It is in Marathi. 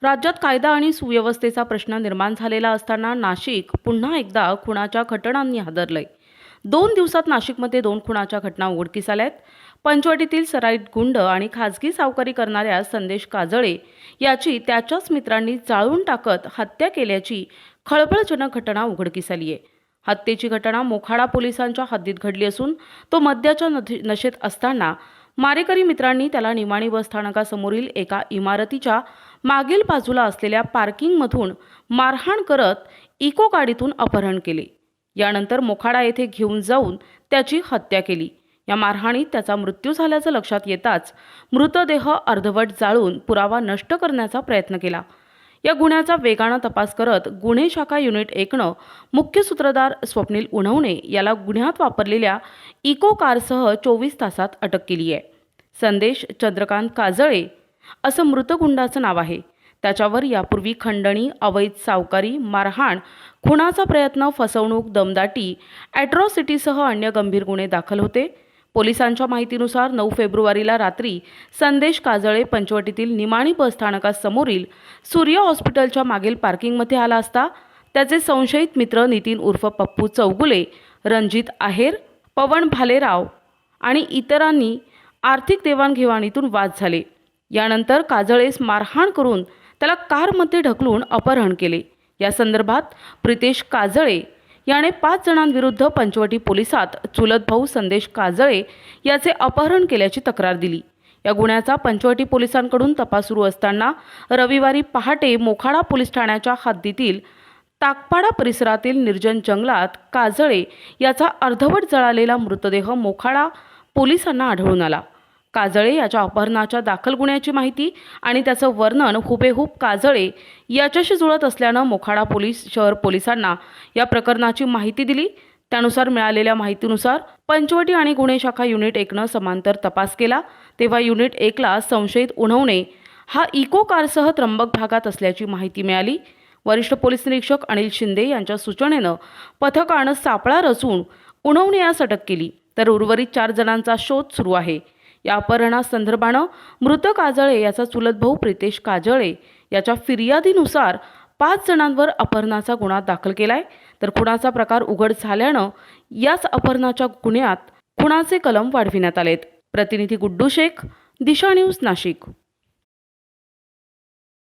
राज्यात कायदा आणि सुव्यवस्थेचा प्रश्न निर्माण झालेला असताना नाशिक पुन्हा एकदा खुनाच्या घटनांनी हादरलंय। 2 दिवसात नाशिकमध्ये 2 खुनाच्या घटना उघडकीस आल्यात। पंचवटीतील सराईत गुंड आणि खासगी सावकारी करणाऱ्या संदेश काजळे याची त्याच्याच मित्रांनी जाळून टाकत हत्या केल्याची खळबळजनक घटना उघडकीस आली आहे। हत्येची घटना मोखाडा पोलिसांच्या हद्दीत घडली असून तो मद्याच्या नशेत असताना मारेकरी मित्रांनी त्याला निमाणी बस स्थानकासमोरील एका इमारतीच्या मागील बाजूला असलेल्या पार्किंगमधून मारहाण करत इको गाडीतून अपहरण केले। यानंतर मोखाडा येथे घेऊन जाऊन त्याची हत्या केली। या मारहाणीत त्याचा मृत्यू झाल्याचं लक्षात येताच मृतदेह अर्धवट जाळून पुरावा नष्ट करण्याचा प्रयत्न केला। या गुन्ह्याचा वेगाने तपास करत गुन्हे शाखा युनिट 1नं मुख्य सूत्रधार स्वप्नील उन्हवणे याला गुन्ह्यात वापरलेल्या इको कारसह 24 तासात अटक केली आहे। संदेश चंद्रकांत काजळे असं मृत गुंडाचं नाव आहे। त्याच्यावर यापूर्वी खंडणी, अवैध सावकारी, मारहाण, खुनाचा प्रयत्न, फसवणूक, दमदाटी, ॲट्रॉसिटीसह अन्य गंभीर गुन्हे दाखल होते। पोलिसांच्या माहितीनुसार 9 फेब्रुवारीला रात्री संदेश काजळे पंचवटीतील निमाणी बस स्थानकासमोरील सूर्य हॉस्पिटलच्या मागील पार्किंगमध्ये आला असता त्याचे संशयित मित्र नितीन उर्फ पप्पू चौगुले, रणजित आहेर, पवन भालेराव आणि इतरांनी आर्थिक देवाणघेवाणीतून वाद झाले। यानंतर काजळेस मारहाण करून त्याला कारमध्ये ढकलून अपहरण केले। या संदर्भात प्रितेश काजळे याने 5 जणांविरुद्ध पंचवटी पोलिसात चुलत भाऊ संदेश काजळे याचे अपहरण केल्याची तक्रार दिली। या गुन्ह्याचा पंचवटी पोलिसांकडून तपास सुरू असताना रविवारी पहाटे मोखाडा पोलीस ठाण्याच्या हद्दीतील ताकपाडा परिसरातील निर्जन जंगलात काजळे याचा अर्धवट जळालेला मृतदेह मोखाडा पोलिसांना आढळून आला। काजळे याच्या अपहरणाच्या दाखल गुन्ह्याची माहिती आणि त्याचं वर्णन हुबेहूब काजळे याच्याशी जुळत असल्यानं मोखाडा शहर पोलिसांना या प्रकरणाची माहिती दिली। त्यानुसार मिळालेल्या माहितीनुसार पंचवटी आणि गुन्हे शाखा युनिट 1नं समांतर तपास केला। तेव्हा युनिट 1ला संशयित उन्हवणे हा इको कारसह त्र्यंबक भागात असल्याची माहिती मिळाली। वरिष्ठ पोलीस निरीक्षक अनिल शिंदे यांच्या सूचनेनं पथकानं सापळा रचून उन्हवणे यास अटक केली, तर उर्वरित 4 जणांचा शोध सुरू आहे। या अपहरणासंदर्भानं मृत काजळे याचा चुलत भाऊ प्रितेश काजळे याच्या फिर्यादीनुसार 5 जणांवर अपहरणाचा गुन्हा दाखल केलाय, तर खुनाचा प्रकार उघड झाल्यानं याच अपहरणाच्या गुन्ह्यात खुनाचे कलम वाढविण्यात आलेत। प्रतिनिधी गुड्डू शेख, दिशा न्यूज, नाशिक।